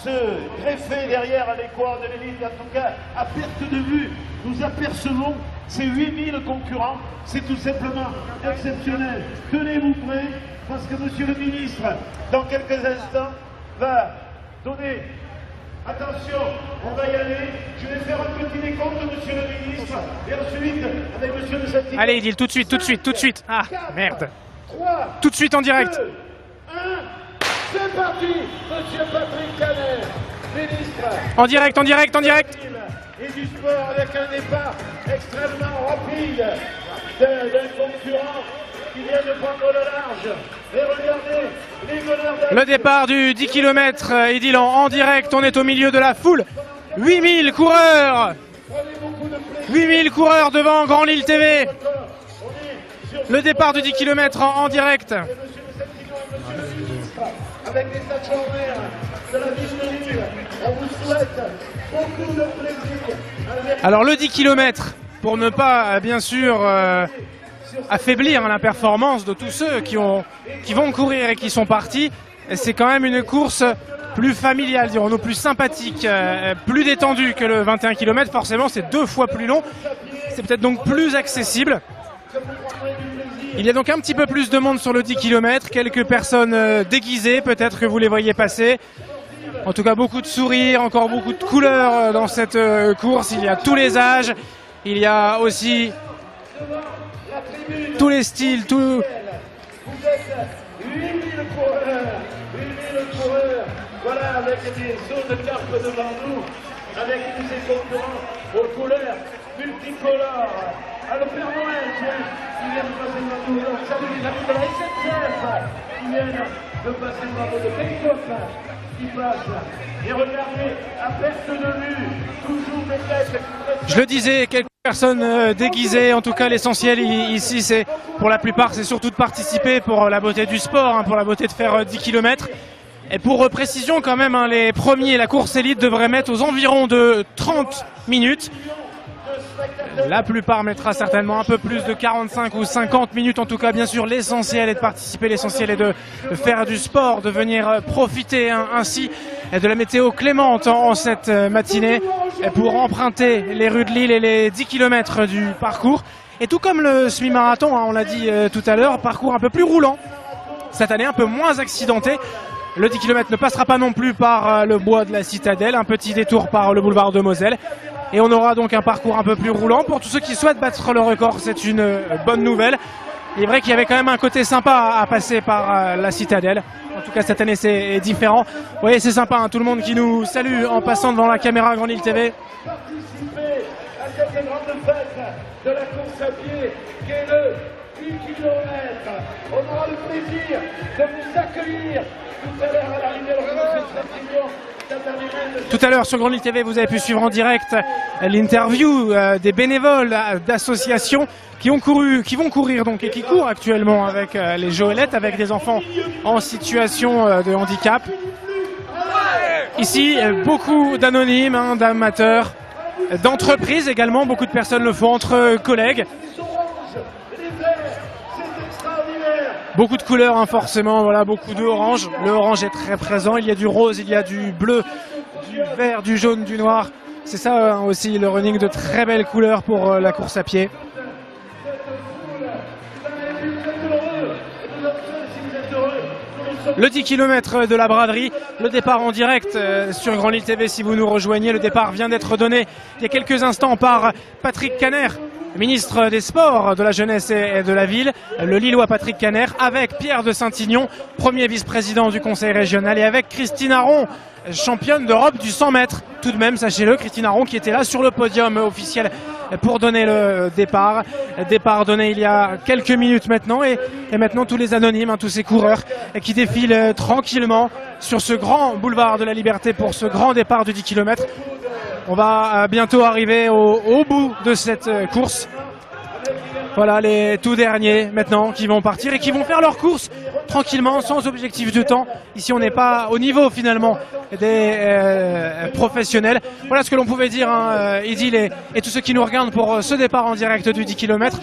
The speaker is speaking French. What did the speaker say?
se greffer derrière les coureurs de l'élite. En tout cas, à perte de vue, nous apercevons ces 8000 concurrents. C'est tout simplement exceptionnel. Tenez-vous prêts, parce que monsieur le ministre, dans quelques instants, va donner... Attention, on va y aller. Je vais faire un petit décompte, monsieur le ministre, et ensuite, avec monsieur le Sati. Allez, Idil, tout de suite. Ah, merde. 3, tout de suite en direct. 2, 1, c'est parti, monsieur Patrick Canet, ministre. En direct. Et du sport avec un départ extrêmement rapide d'un concurrent qui vient de prendre le large. Et regardez les meneurs de... Le départ du 10 km, Idil en direct, on est au milieu de la foule. 8000 coureurs. 8000 coureurs devant Grand Lille TV. Le départ du 10 km en direct. Avec les stationnaires de la ville de Lille, on vous souhaite beaucoup de plaisir. Alors le 10 km, pour ne pas bien sûr affaiblir la performance de tous ceux qui vont courir et qui sont partis, c'est quand même une course plus familiale, dirons-nous, plus sympathique, plus détendue que le 21 km. Forcément, c'est 2 fois plus long. C'est peut-être donc plus accessible. Il y a donc un petit peu plus de monde sur le 10 km, quelques personnes déguisées, peut-être que vous les voyez passer. En tout cas, beaucoup de sourires, encore beaucoup de couleurs dans cette course. Il y a tous les âges, il y a aussi tous les styles, tout... Vous êtes 8000 coureurs, voilà, avec des sauts de carpe devant nous, avec tous ces concurrents aux couleurs multicolores. Alors, le Père Noël, qui vient de passer devant nous. Alors, salut les amis de la SNCF, qui viennent de passer devant nous, de Pécope, qui passent. Et regardez, à perte de vue, toujours des têtes. Je le disais, quelques personnes déguisées, en tout cas l'essentiel ici, c'est pour la plupart, c'est surtout de participer pour la beauté du sport, pour la beauté de faire 10 km. Et pour précision quand même, les premiers, la course élite devrait mettre aux environs de 30 minutes. La plupart mettra certainement un peu plus de 45 ou 50 minutes. En tout cas, bien sûr, l'essentiel est de participer, l'essentiel est de faire du sport, de venir profiter ainsi de la météo clémente en cette matinée pour emprunter les rues de Lille et les 10 km du parcours. Et tout comme le semi-marathon, on l'a dit tout à l'heure, parcours un peu plus roulant, cette année un peu moins accidenté. Le 10 km ne passera pas non plus par le bois de la Citadelle, un petit détour par le boulevard de Moselle. Et on aura donc un parcours un peu plus roulant. Pour tous ceux qui souhaitent battre le record, c'est une bonne nouvelle. Il est vrai qu'il y avait quand même un côté sympa à passer par la Citadelle. En tout cas, cette année, c'est différent. Vous voyez, c'est sympa, tout le monde qui nous salue en passant devant la caméra Grand Lille TV. Participer à cette grande fête de la course à pied qui est le 10 km. On aura le plaisir de vous accueillir tout à l'heure à l'arrivée de la Tout à l'heure sur Grand Lille TV, vous avez pu suivre en direct l'interview des bénévoles d'associations qui vont courir donc et qui courent actuellement avec les Joëlettes, avec des enfants en situation de handicap. Ici, beaucoup d'anonymes, d'amateurs, d'entreprises également. Beaucoup de personnes le font entre collègues. Beaucoup de couleurs, forcément, voilà, beaucoup d'orange. Le orange est très présent. Il y a du rose, il y a du bleu, du vert, du jaune, du noir. C'est ça aussi le running, de très belles couleurs pour la course à pied. Le 10 km de la braderie, le départ en direct sur Grand Lille TV si vous nous rejoignez. Le départ vient d'être donné il y a quelques instants par Patrick Caner, ministre des Sports, de la Jeunesse et de la Ville, le Lillois Patrick Caner, avec Pierre de Saint-Ignon, premier vice-président du Conseil régional, et avec Christine Aron, championne d'Europe du 100 mètres. Tout de même, sachez-le, Christine Aron qui était là sur le podium officiel pour donner le départ. Départ donné il y a quelques minutes maintenant, et maintenant tous les anonymes, tous ces coureurs qui défilent tranquillement sur ce grand boulevard de la Liberté pour ce grand départ du 10 km. On va bientôt arriver au bout de cette course. Voilà les tout derniers maintenant qui vont partir et qui vont faire leur course tranquillement, sans objectif de temps. Ici on n'est pas au niveau finalement des professionnels. Voilà ce que l'on pouvait dire, Idil et tous ceux qui nous regardent pour ce départ en direct du 10 km.